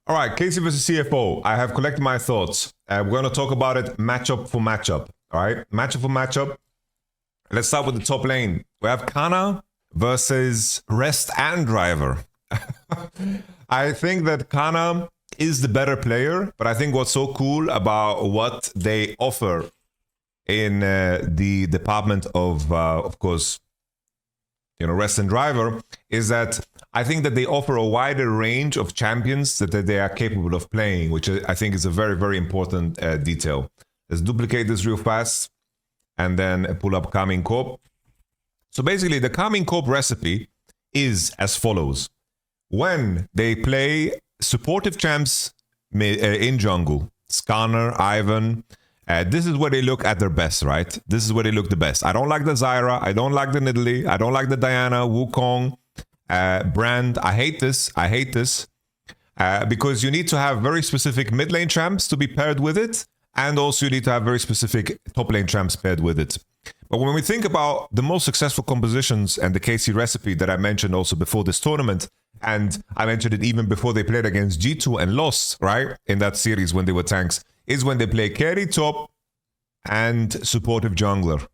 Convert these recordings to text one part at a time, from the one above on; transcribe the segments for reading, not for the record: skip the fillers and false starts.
All right, Casey versus CFO. I have collected my thoughts. We're going to talk about it matchup for matchup. All right, matchup for matchup. Let's start with the top lane. We have Kana versus Rest and Driver. I think that Kana is the better player, but I think what's so cool about what they offer in the department of course, Rest and Driver is that I think that they offer a wider range of champions that they are capable of playing, which I think is a very, very important detail. Let's duplicate this real fast and then pull up Coming Corp. So basically, the Coming Corp recipe is as follows. When they play supportive champs in jungle, Skarner, Ivan, this is where they look at their best, right? This is where they look the best. I don't like the Zyra. I don't like the Nidalee. I don't like the Diana, Wukong, Brand. I hate this. Because you need to have very specific mid lane champs to be paired with it. And also you need to have very specific top lane champs paired with it. But when we think about the most successful compositions and the KC recipe that I mentioned also before this tournament, and I mentioned it even before they played against G2 and lost, right? In that series when they were tanks, is when they play carry top and supportive jungler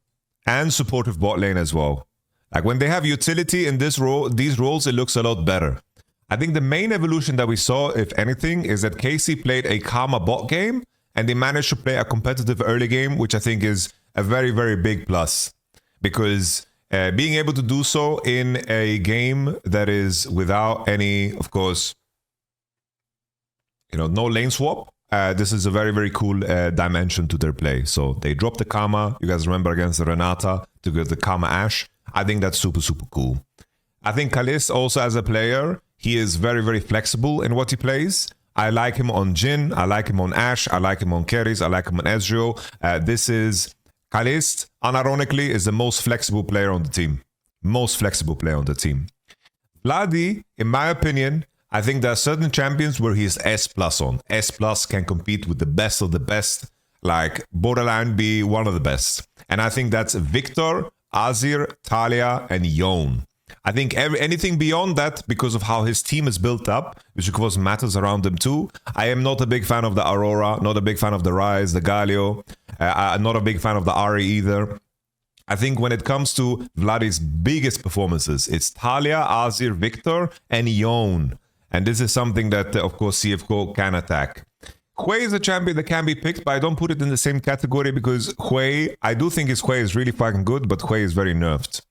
and supportive bot lane as well. Like when they have utility in these roles, it looks a lot better. I think the main evolution that we saw, if anything, is that KC played a Karma bot game and they managed to play a competitive early game, which I think is a very, very big plus. Because being able to do so in a game that is without any, of course, no lane swap, this is a very, very cool dimension to their play. So they dropped the Karma. You guys remember against the Renata to get the Karma Ashe. I think that's super, super cool. I think Kalis also as a player, he is very, very flexible in what he plays. I like him on Jhin. I like him on Ashe. I like him on carries. I like him on Ezreal. Kalis, unironically, is the most flexible player on the team. Most flexible player on the team. Vladi, in my opinion, I think there are certain champions where he's S+ on. S+ can compete with the best of the best, like borderline be one of the best. And I think that's Victor, Azir, Talia, and Yone. I think anything beyond that, because of how his team is built up, which of course matters around them too. I am not a big fan of the Aurora, not a big fan of the Ryze, the Galio. I'm not a big fan of the Ahri either. I think when it comes to Vladi's biggest performances, it's Talia, Azir, Victor, and Yone. And this is something that, of course, CFO can attack. Hui is a champion that can be picked, but I don't put it in the same category because Hui, I do think his Hui is really fucking good, but Hui is very nerfed.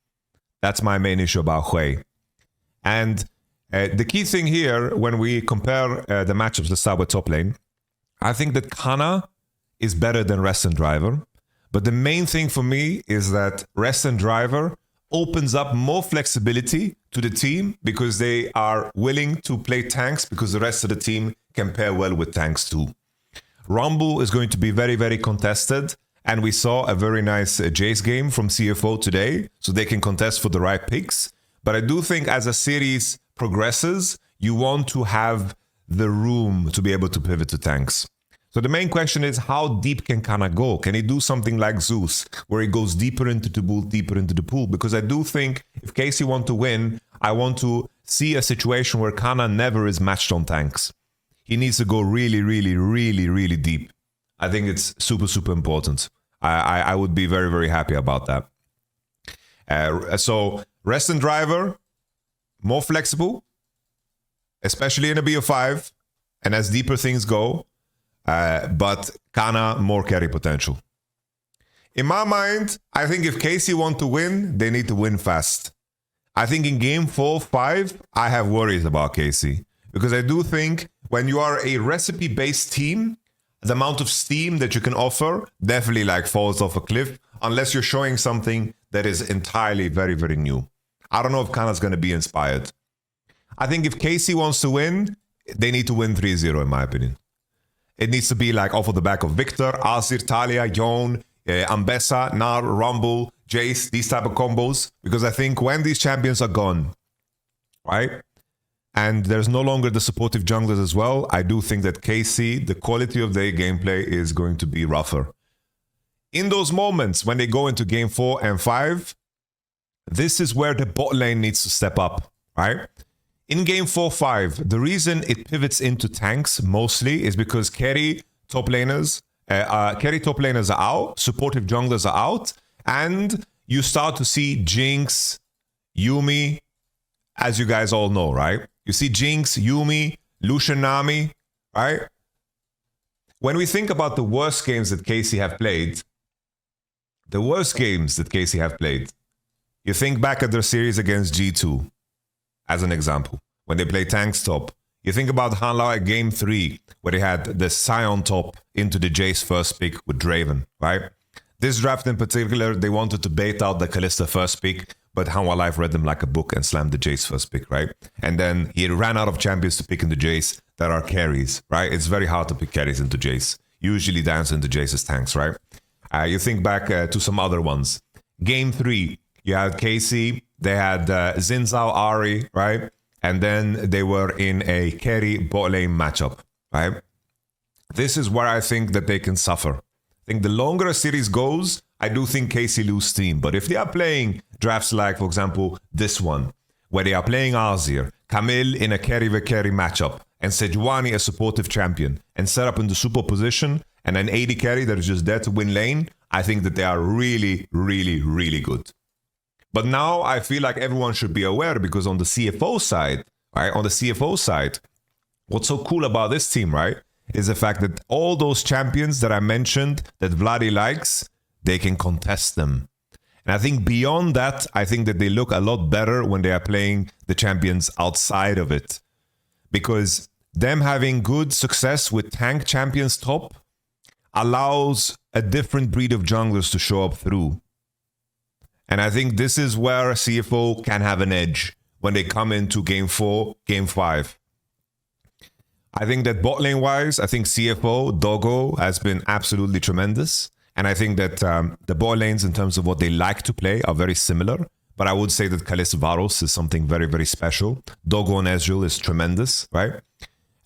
That's my main issue about Hui. And the key thing here, when we compare the matchups, let's start with top lane, I think that Kana is better than Rest and Driver. But the main thing for me is that Rest and Driver opens up more flexibility to the team because they are willing to play tanks because the rest of the team can pair well with tanks too. Rumble is going to be very, very contested. And we saw a very nice Jace game from CFO today, so they can contest for the right picks. But I do think as a series progresses, you want to have the room to be able to pivot to tanks. So the main question is, how deep can Kana go? Can he do something like Zeus, where he goes deeper into the pool, Because I do think if Casey want to win, I want to see a situation where Kana never is matched on tanks. He needs to go really, really, really, really deep. I think it's super, super important. I would be very, very happy about that. So Rest and Driver, more flexible, especially in a BO5, and as deeper things go. But Kana, more carry potential. In my mind, I think if KC want to win, they need to win fast. I think in game 4-5, I have worries about KC. Because I do think when you are a recipe-based team, the amount of steam that you can offer definitely falls off a cliff unless you're showing something that is entirely very, very new. I don't know if Kana's going to be inspired. I think if KC wants to win, they need to win 3-0 in my opinion. It needs to be off of the back of Victor, Azir, Talia, Yone, Ambessa, Nar, Rumble, Jace, these type of combos. Because I think when these champions are gone, right? And there's no longer the supportive junglers as well. I do think that KC, the quality of their gameplay is going to be rougher. In those moments when they go into game 4 and 5, this is where the bot lane needs to step up, right? In game 4-5, the reason it pivots into tanks mostly is because carry top laners are out, supportive junglers are out, and you start to see Jinx, Yumi, as you guys all know, right? You see Jinx, Yumi, Lucian Nami, right? When we think about the worst games that KC have played, you think back at their series against G2, as an example, when they play tanks top. You think about Hanwha at game 3, where they had the Sion top into the Jace first pick with Draven, right? This draft in particular, they wanted to bait out the Kalista first pick, but Hanwha Life read them like a book and slammed the Jace first pick, right? And then he ran out of champions to pick into Jace that are carries, right? It's very hard to pick carries into Jace. Usually dance into Jace's tanks, right? You think back to some other ones. Game 3, you had KC, they had Xin Zhao Ahri, right? And then they were in a carry bot lane matchup, right? This is where I think that they can suffer. I think the longer a series goes, I do think KC lose steam. But if they are playing drafts like, for example, this one, where they are playing Azir, Camille in a carry v carry matchup, and Sejuani a supportive champion, and set up in the super position, and an AD carry that is just there to win lane, I think that they are really, really, really good. But now I feel like everyone should be aware, because on the CFO side, right, what's so cool about this team, right, is the fact that all those champions that I mentioned that Vladi likes, they can contest them. And I think beyond that, I think that they look a lot better when they are playing the champions outside of it. Because them having good success with tank champions top allows a different breed of junglers to show up through. And I think this is where CFO can have an edge when they come into game 4, game 5. I think that bot lane wise, I think CFO, Doggo has been absolutely tremendous. And I think that the bot lanes in terms of what they like to play are very similar. But I would say that Kalista Varus is something very, very special. Doggo and Ezreal is tremendous, right?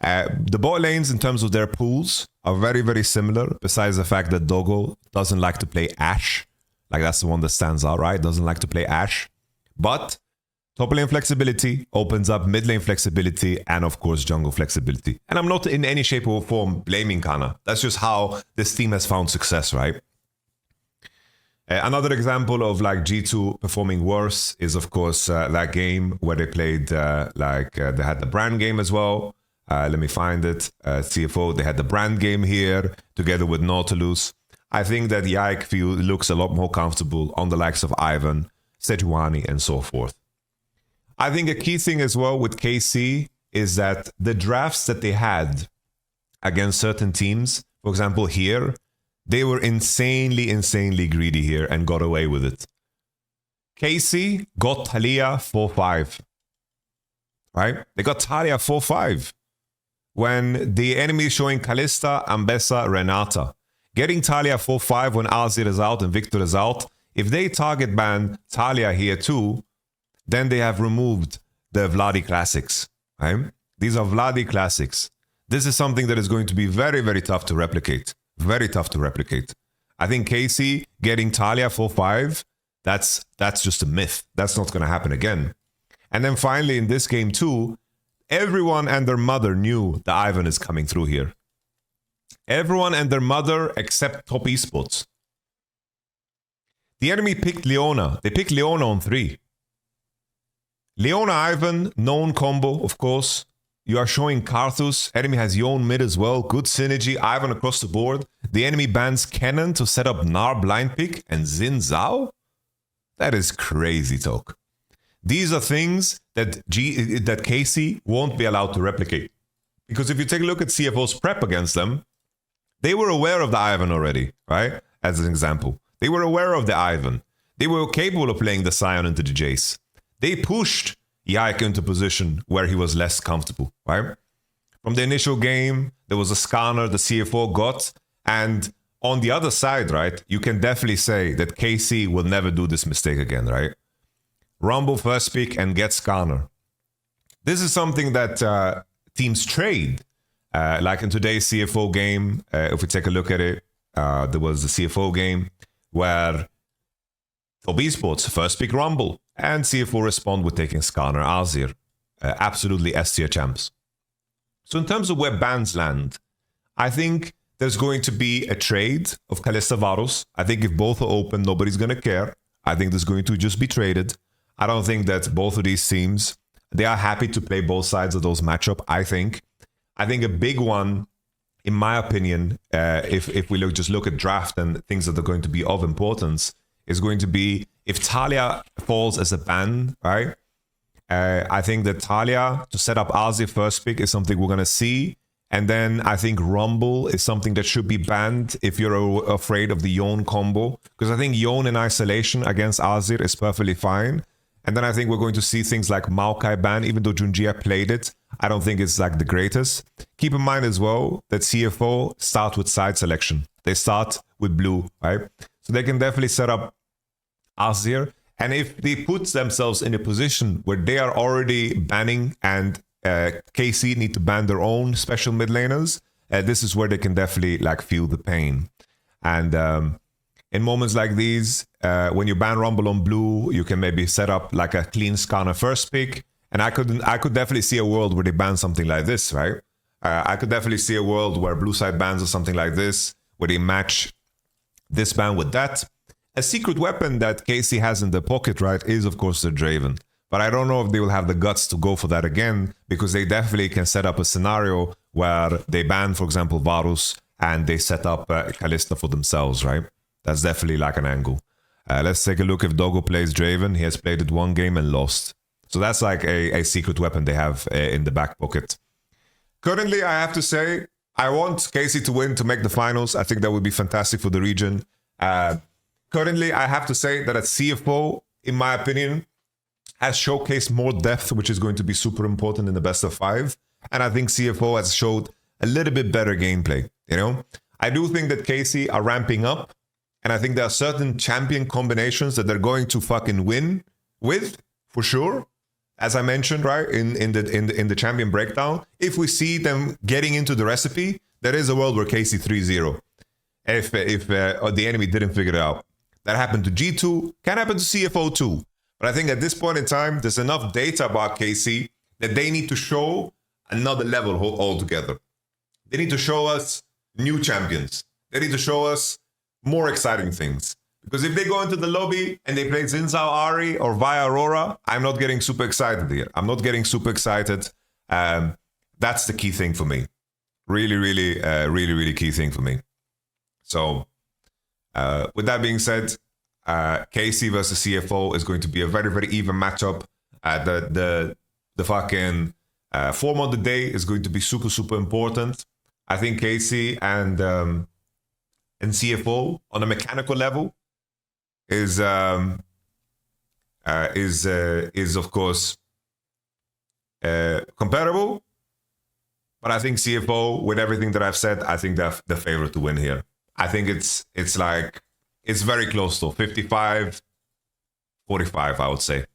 The bot lanes in terms of their pools are very, very similar. Besides the fact that Doggo doesn't like to play Ashe. Like, that's the one that stands out, right? Doesn't like to play Ashe. But top lane flexibility opens up mid lane flexibility and, of course, jungle flexibility. And I'm not in any shape or form blaming Kana. That's just how this team has found success, right? Another example of like G2 performing worse is, of course, that game where they played they had the brand game as well. Let me find it. CFO, they had the brand game here together with Nautilus. I think that Yike looks a lot more comfortable on the likes of Ivan, Sejuani, and so forth. I think a key thing as well with KC is that the drafts that they had against certain teams, for example here, they were insanely greedy here and got away with it. KC got Talia 4-5. Right? They got Talia 4-5. When the enemy is showing Kalista, Ambessa, Renata. Getting Talia 4-5 when Azir is out and Victor is out. If they target ban Talia here too, then they have removed the Vladi classics. Right? These are Vladi classics. This is something that is going to be very, very tough to replicate. Very tough to replicate. I think KC getting Talia 4-5, that's just a myth. That's not going to happen again. And then finally in this game too, everyone and their mother knew the Ivan is coming through here. Everyone and their mother except top esports. The enemy picked Leona. They picked Leona on 3. Leona Ivan, known combo, of course. You are showing Karthus. Enemy has Yone mid as well. Good synergy. Ivan across the board. The enemy bans Cannon to set up Gnar blind pick and Xin Zhao? That is crazy talk. These are things that KC won't be allowed to replicate. Because if you take a look at CFO's prep against them, they were aware of the Ivan already, right? As an example. They were aware of the Ivan. They were capable of playing the Sion into the Jace. They pushed Yike into position where he was less comfortable, right? From the initial game, there was a scanner the CFO got. And on the other side, right, you can definitely say that KC will never do this mistake again, right? Rumble first pick and get scanner. This is something that teams trade. Like in today's CFO game, if we take a look at it, there was the CFO game where top esports first pick Rumble and CFO respond with taking Skarner Azir. absolutely S tier champs. So in terms of where bans land, I think there's going to be a trade of Kalista Varus. I think if both are open, nobody's going to care. I think there's going to just be traded. I don't think that both of these teams, they are happy to play both sides of those matchup, I think. I think a big one, in my opinion, if we just look at draft and things that are going to be of importance, is going to be if Talia falls as a ban, right? I think that Talia to set up Azir first pick is something we're going to see. And then I think Rumble is something that should be banned if you're afraid of the Yone combo. Because I think Yone in isolation against Azir is perfectly fine. And then I think we're going to see things like Maokai ban, even though Junjia played it. I don't think it's like the greatest. Keep in mind as well that CFO start with side selection. They start with blue, right? So they can definitely set up Azir. And if they put themselves in a position where they are already banning and KC need to ban their own special mid laners, this is where they can definitely like feel the pain. And in moments like these, when you ban Rumble on blue, you can maybe set up like a clean Skarner first pick. And I could definitely see a world where they ban something like this, right? I could definitely see a world where blue side bans or something like this, where they match this ban with that. A secret weapon that KC has in the pocket, right, is of course the Draven. But I don't know if they will have the guts to go for that again, because they definitely can set up a scenario where they ban, for example, Varus, and they set up Kalista for themselves, right? That's definitely like an angle. Let's take a look if Doggo plays Draven. He has played it one game and lost. So that's like a secret weapon they have in the back pocket. Currently, I have to say, I want KC to win to make the finals. I think that would be fantastic for the region. Currently, I have to say that at CFO, in my opinion, has showcased more depth, which is going to be super important in the best of 5. And I think CFO has showed a little bit better gameplay, you know? I do think that KC are ramping up, and I think there are certain champion combinations that they're going to fucking win with, for sure. As I mentioned, right, in the champion breakdown, if we see them getting into the recipe, there is a world where KC 3-0. If the enemy didn't figure it out. That happened to G2, can happen to CFO too. But I think at this point in time, there's enough data about KC that they need to show another level altogether. They need to show us new champions. They need to show us more exciting things. Because if they go into the lobby and they play Xin Zhao Ahri or Via Aurora, I'm not getting super excited here. I'm not getting super excited. That's the key thing for me. Really key thing for me. So, with that being said, KC versus CFO is going to be a very even matchup. The fucking form of the day is going to be super important. I think KC and CFO on a mechanical level is of course comparable. But I think CFO, with everything that I've said, I think they're the favorite to win here. I think it's very close to 55-45, I would say.